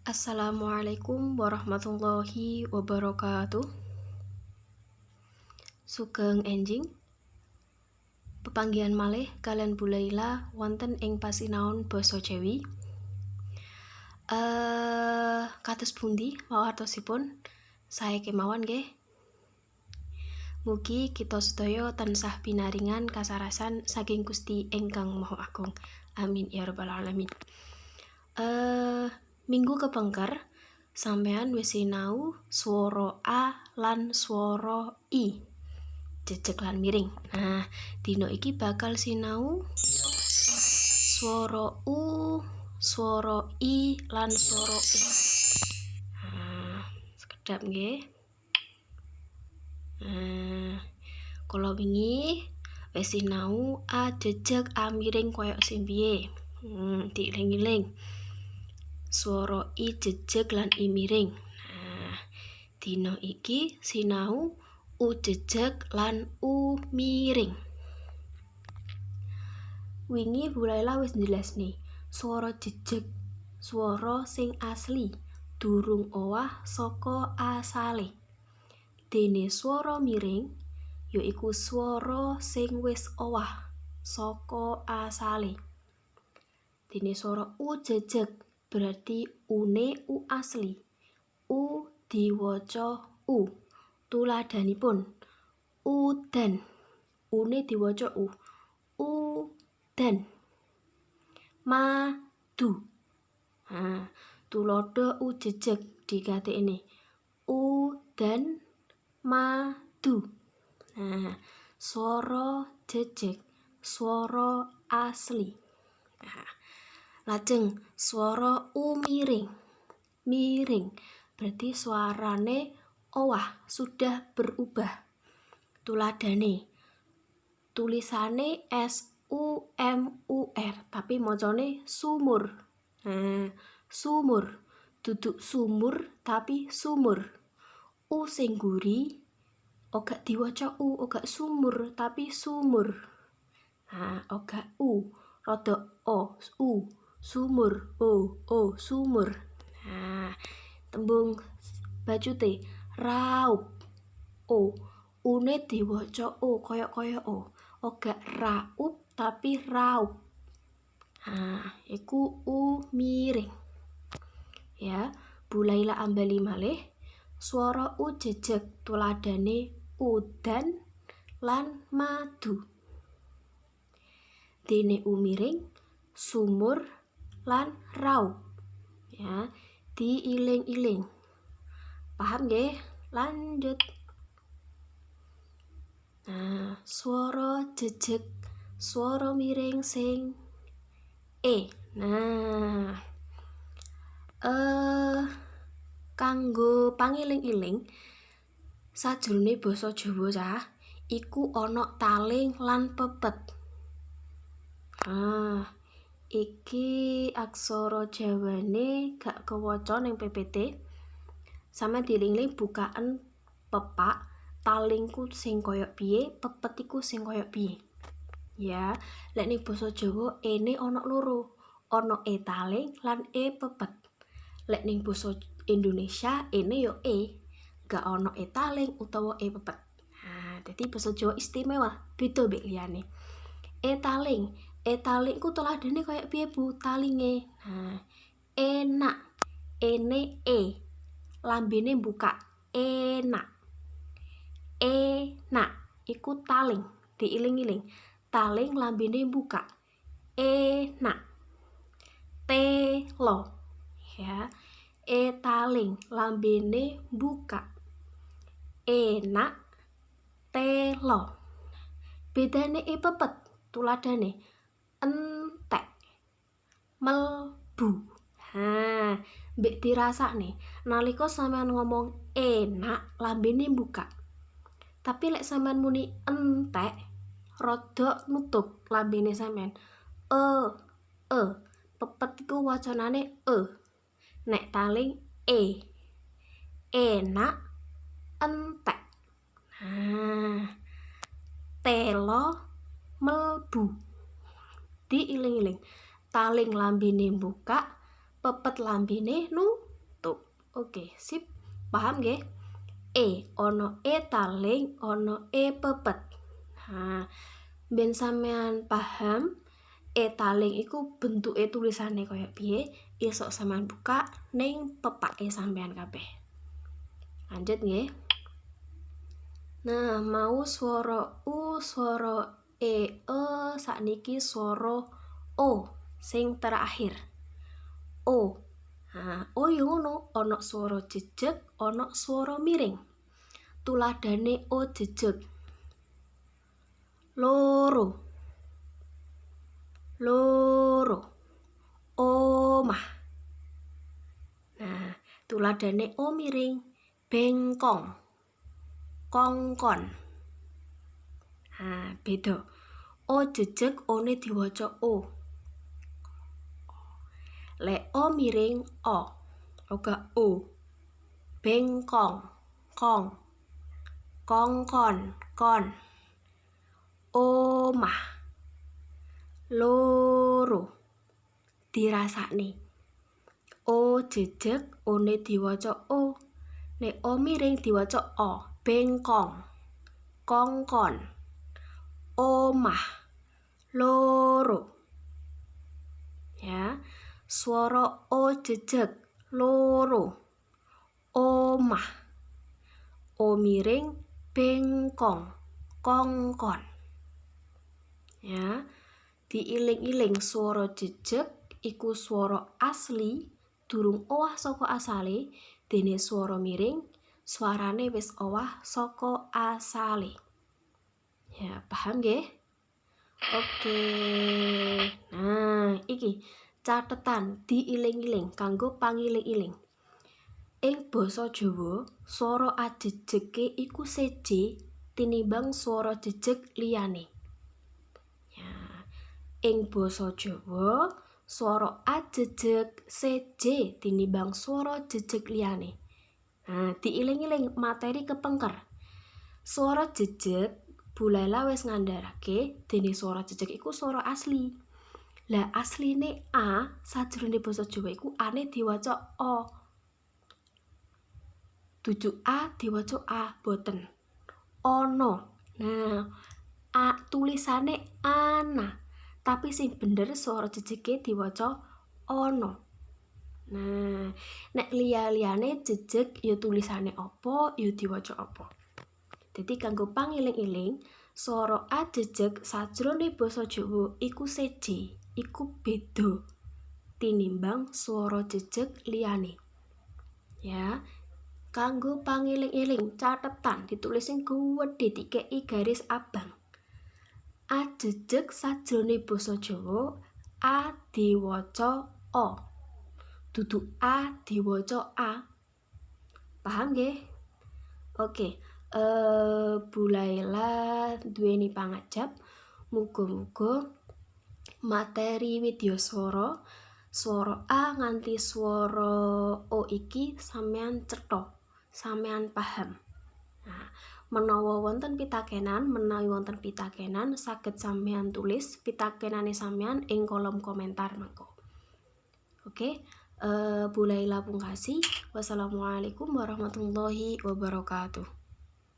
Assalamualaikum warahmatullahi wabarakatuh. Sugeng enjing pepanggihan malih kalian Bu Laila wonten ing pasinaon basa Jawi. Kados pundi wawartosipun sae kemawon nggih. Mugi kita sedaya tansah pinaringan kasarasan saking Gusti ingkang Maha Agung. Amin ya rabbal alamin. Minggu kepengker sampean wis sinau swara A lan swara I. Jejeg lan miring. Nah, dina iki bakal sinau swara U, swara I lan swara U. Sekedap nggih. Kala wingi wis sinau A jejeg A miring koyo sing piye. Diiling-iling. Swara I jejeg lan I miring. Dina iki sinau U jejeg lan U miring. Wingi Bu Laila wis njelasne, swara jejeg swara sing asli, durung owah saka asale. Dene swara miring yaiku swara sing wis owah saka asale. Dene swara U jejeg berarti U-ne U asli. U diwaca U. Tuladanipun udan. U-ne diwaca U. Udan. Madu. Tulodo U jejeg digatekne. Udan madu. Swara jejeg, swara asli. Lajeng swara U miring. Miring berarti suarane owah, sudah berubah. Tuladane tulisane SUMUR tapi macane sumur. Sumur duduk sumur tapi sumur. U sing guri ora diwaca U, ora sumur tapi sumur. Ora U, rada O, U, sumur, O, sumur. Tembung bacute raup. O, U-ne diwaca O, kaya O. Ora raup tapi raup. Iku U miring. Ya, Bu Laila ambali malih. Swara U jejeg tuladane udan lan madu. Dene U miring sumur lan raup. Ya, diiling-iling. Paham nggih? Lanjut. Swara jejeg, swara miring sing E. Kanggo pangiling-iling sajroné basa Jawa cah iku ana taling lan pepet. Iki aksara Jawane gak kewaca ning PPT. Sama diiling-iling bukaan pepak, talingku sing koyo piye, pepet iku sing koyo piye. Ya, lek ning basa Jawa ene ana loro. Ana E taling lan E pepet. Lek ning basa Indonesia ene yo E, gak ana E taling utawa E pepet. Dadi basa Jawa istimewa, beda mbek liyane. E taling ku tuladane koyo piye Bu? Talinge. Enak. Ene E. Lambene buka. Enak. Enak iku taling, diiling-iling. Taling lambene buka. Enak. Telo. Ya. E taling lambene buka. Enak. Telo. Bedane E pepet tuladane entek. Melbu. Mbek dirasakne nalika sampean ngomong enak lambene buka. Tapi lek sampean muni entek rada nutup lambene sampean. Pepet iku wacanane nek taling E. Enak entek. Telo melbu. Diiling-iling. Taling lambene buka, pepet lambene tutup. Oke, sip. Paham nggih? Ono taling, ono pepet. Nah, ben sampean paham taling iku bentuke tulisane kaya piye, esuk sampean buka ning pepake sampean kabeh. Lanjut nggih. Nah, mau swara u, swara sakniki swara o sing terakhir. O. Nah, o yo ngono, ana swara jejeg, ana swara miring. Tuladhane o jejeg. Loro. Loro. Omah. Nah, tuladhane o miring. Bengkong. Kongkon. Nah, beda. O jejeg one diwaca o. Lek o miring o. Oga o. Bengkong. Kong. Kongkon. Kon. Omah. Loro. Dirasakne. O jejeg one diwaca o. Nek o miring diwaca o. Bengkong. Kongkon. Omah. Loro. Ya. Swara o jejeg. Loro. Omah. O miring. Bengkong. Kongkon. Ya. Diiling-iling swara jejeg iku swara asli durung owah saka asale, dene swara miring swarane wis owah saka asale. Ya, paham nggih? Oke. Nah, iki catetan diiling-iling kanggo pangiling-iling. Ing basa Jawa, swara ajejege iku seje tinimbang swara jejeg liyane. Ing basa Jawa, swara ajejeg seje tinimbang swara jejeg liyane. Nah, diiling-iling materi kepengker. Swara jejeg Bulaila wis ngandharake dene swara jejeg iku swara asli. Lah asline a sajroning basa Jawa iku ane diwaca o. Dudu a diwaca a, boten. Ono. Nah, a tulisane ana. Tapi sing bener swara jejege diwaca ono. Nah, nek liya-liyane jejeg ya tulisane apa, ya diwaca apa. Dadi kanggo pangiling-iling, swara ajejeg sajroning basa Jawa iku seje, iku beda tinimbang swara jejeg liyane. Ya. Kanggo pangiling-iling, catetan ditulis sing gedhe dikeki garis abang. Ajejeg sajroning basa Jawa a diwaca o. Dudu a diwaca a. Paham nggih? Oke. Bulaila duweni pangajap. Muga-muga materi widyaswara swara a nganti swara o iki sampean cetha, sampean paham. Nah, menawi wonten pitakenan saged sampean tulis pitakenane sampean ing kolom komentar mangko. Oke, Bulaila pungkasi. Wassalamualaikum warahmatullahi wabarakatuh.